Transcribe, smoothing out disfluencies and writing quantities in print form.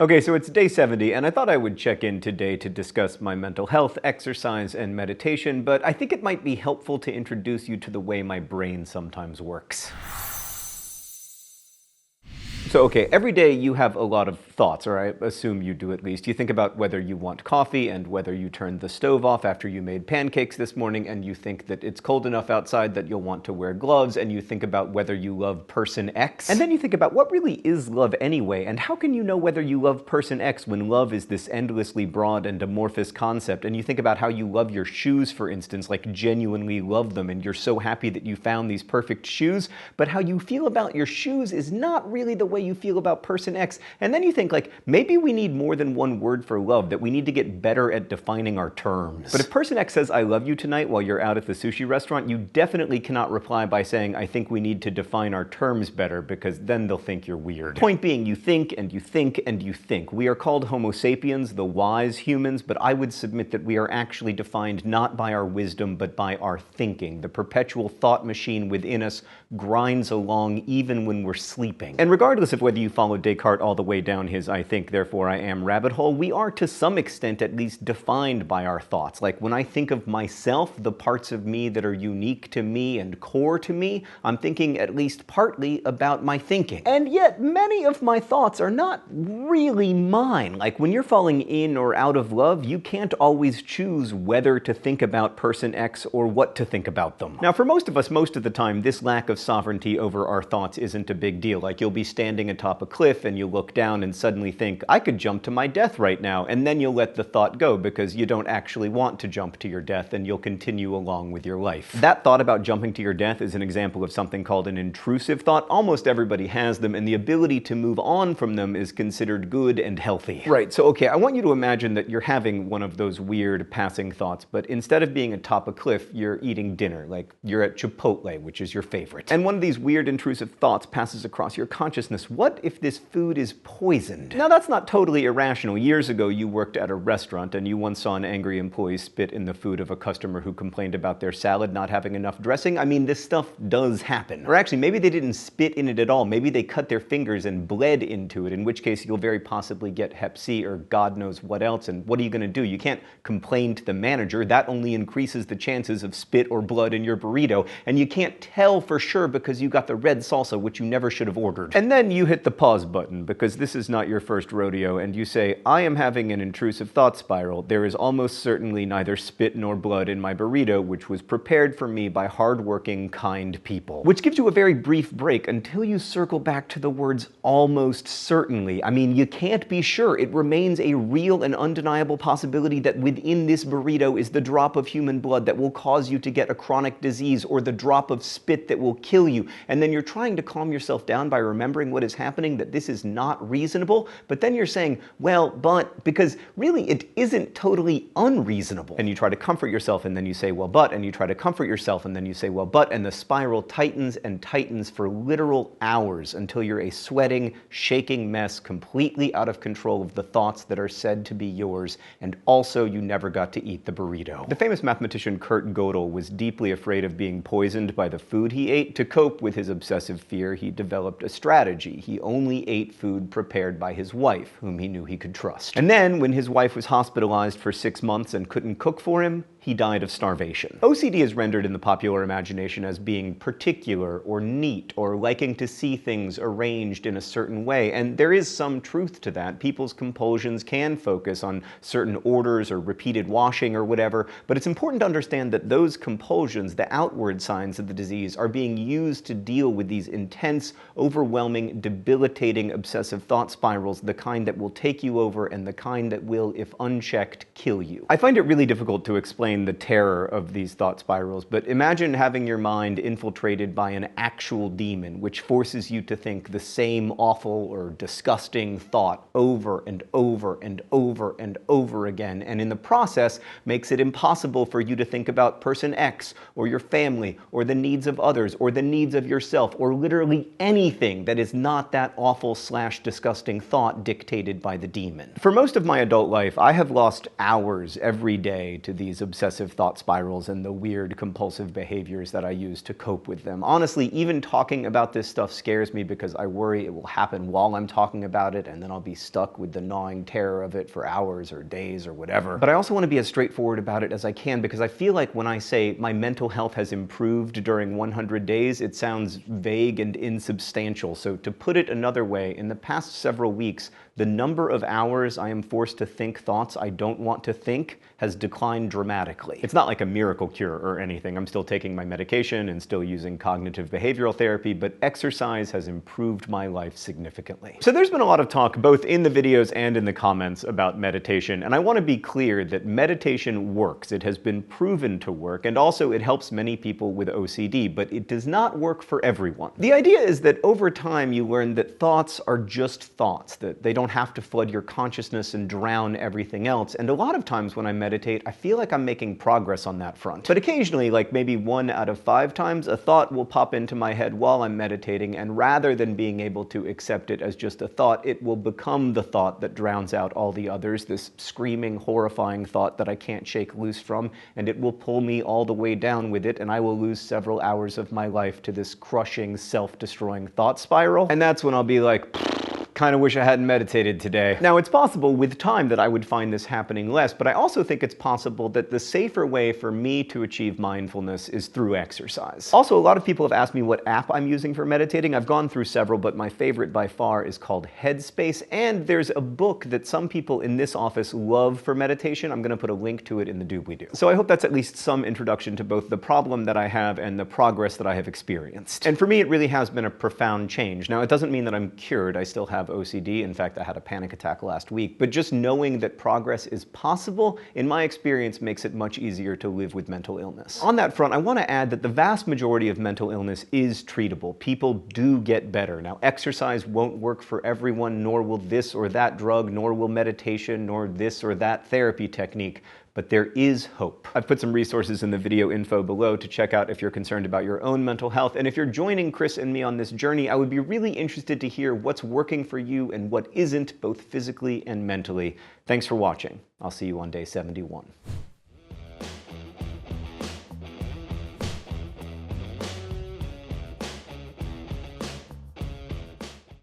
Okay, so it's day 70, and I thought I would check in today to discuss my mental health, exercise, and meditation, but I think it might be helpful to introduce you to the way my brain sometimes works. So, okay, every day you have a lot of thoughts, or I assume you do at least. You think about whether you want coffee and whether you turned the stove off after you made pancakes this morning, and you think that it's cold enough outside that you'll want to wear gloves, and you think about whether you love person X. And then you think about what really is love anyway, and how can you know whether you love person X when love is this endlessly broad and amorphous concept, and you think about how you love your shoes, for instance, like genuinely love them, and you're so happy that you found these perfect shoes, but how you feel about your shoes is not really the way you feel about person X. And then you think, like, maybe we need more than one word for love, that we need to get better at defining our terms. But if person X says, "I love you" tonight while you're out at the sushi restaurant, you definitely cannot reply by saying, "I think we need to define our terms better," because then they'll think you're weird. Point being, you think and you think and you think. We are called Homo sapiens, the wise humans, but I would submit that we are actually defined not by our wisdom, but by our thinking. The perpetual thought machine within us grinds along even when we're sleeping. And regardless of whether you follow Descartes all the way down his "I think, therefore I am" rabbit hole, we are to some extent at least defined by our thoughts. Like when I think of myself, the parts of me that are unique to me and core to me, I'm thinking at least partly about my thinking. And yet many of my thoughts are not really mine. Like when you're falling in or out of love, you can't always choose whether to think about person X or what to think about them. Now for most of us, most of the time, this lack of sovereignty over our thoughts isn't a big deal. Like you'll be standing atop a cliff and you look down and suddenly think, "I could jump to my death right now," and then you'll let the thought go because you don't actually want to jump to your death and you'll continue along with your life. That thought about jumping to your death is an example of something called an intrusive thought. Almost everybody has them, and the ability to move on from them is considered good and healthy. Right, so okay, I want you to imagine that you're having one of those weird passing thoughts, but instead of being atop a cliff, you're eating dinner, like you're at Chipotle, which is your favorite. And one of these weird intrusive thoughts passes across your consciousness. What if this food is poisoned? Now that's not totally irrational. Years ago you worked at a restaurant and you once saw an angry employee spit in the food of a customer who complained about their salad not having enough dressing. I mean, this stuff does happen. Or actually, maybe they didn't spit in it at all. Maybe they cut their fingers and bled into it, in which case you'll very possibly get Hep C or God knows what else, and what are you going to do? You can't complain to the manager. That only increases the chances of spit or blood in your burrito, and you can't tell for sure because you got the red salsa, which you never should have ordered. And then you hit the pause button, because this is not your first rodeo, and you say, "I am having an intrusive thought spiral. There is almost certainly neither spit nor blood in my burrito, which was prepared for me by hardworking, kind people." Which gives you a very brief break until you circle back to the words "almost certainly." I mean, you can't be sure. It remains a real and undeniable possibility that within this burrito is the drop of human blood that will cause you to get a chronic disease, or the drop of spit that will kill you. And then you're trying to calm yourself down by remembering what is happening, that this is not reasonable, but then you're saying, "Well, but," because really it isn't totally unreasonable. And you try to comfort yourself, and then you say, "Well, but," and you try to comfort yourself, and then you say, "Well, but," and the spiral tightens and tightens for literal hours until you're a sweating, shaking mess, completely out of control of the thoughts that are said to be yours, and also you never got to eat the burrito. The famous mathematician Kurt Gödel was deeply afraid of being poisoned by the food he ate. To cope with his obsessive fear, he developed a strategy. He only ate food prepared by his wife, whom he knew he could trust. And then, when his wife was hospitalized for 6 months and couldn't cook for him, he died of starvation. OCD is rendered in the popular imagination as being particular or neat or liking to see things arranged in a certain way, and there is some truth to that. People's compulsions can focus on certain orders or repeated washing or whatever, but it's important to understand that those compulsions, the outward signs of the disease, are being used to deal with these intense, overwhelming, debilitating obsessive thought spirals, the kind that will take you over and the kind that will, if unchecked, kill you. I find it really difficult to explain the terror of these thought spirals, but imagine having your mind infiltrated by an actual demon, which forces you to think the same awful or disgusting thought over and over and over and over again, and in the process makes it impossible for you to think about person X, or your family, or the needs of others, or the needs of yourself, or literally anything that is not that awful/disgusting thought dictated by the demon. For most of my adult life, I have lost hours every day to these obsessive obsessive thought spirals and the weird compulsive behaviors that I use to cope with them. Honestly, even talking about this stuff scares me because I worry it will happen while I'm talking about it, and then I'll be stuck with the gnawing terror of it for hours or days or whatever. But I also want to be as straightforward about it as I can, because I feel like when I say my mental health has improved during 100 days, it sounds vague and insubstantial. So to put it another way, in the past several weeks, the number of hours I am forced to think thoughts I don't want to think has declined dramatically. It's not like a miracle cure or anything. I'm still taking my medication and still using cognitive behavioral therapy, but exercise has improved my life significantly. So there's been a lot of talk, both in the videos and in the comments, about meditation, and I want to be clear that meditation works. It has been proven to work, and also it helps many people with OCD, but it does not work for everyone. The idea is that over time you learn that thoughts are just thoughts, that they don't have to flood your consciousness and drown everything else, and a lot of times when I meditate, I feel like I'm making progress on that front. But occasionally, like maybe 1 out of 5 times, a thought will pop into my head while I'm meditating, and rather than being able to accept it as just a thought, it will become the thought that drowns out all the others, this screaming, horrifying thought that I can't shake loose from, and it will pull me all the way down with it, and I will lose several hours of my life to this crushing, self-destroying thought spiral. And that's when I'll be like, kind of wish I hadn't meditated today. Now, it's possible with time that I would find this happening less, but I also think it's possible that the safer way for me to achieve mindfulness is through exercise. Also, a lot of people have asked me what app I'm using for meditating. I've gone through several, but my favorite by far is called Headspace, and there's a book that some people in this office love for meditation. I'm going to put a link to it in the doobly-doo. So I hope that's at least some introduction to both the problem that I have and the progress that I have experienced. And for me, it really has been a profound change. Now, it doesn't mean that I'm cured. I still have OCD. In fact, I had a panic attack last week. But just knowing that progress is possible, in my experience, makes it much easier to live with mental illness. On that front, I want to add that the vast majority of mental illness is treatable. People do get better. Now, exercise won't work for everyone, nor will this or that drug, nor will meditation, nor this or that therapy technique. But there is hope. I've put some resources in the video info below to check out if you're concerned about your own mental health. And if you're joining Chris and me on this journey, I would be really interested to hear what's working for you and what isn't, both physically and mentally. Thanks for watching. I'll see you on day 71.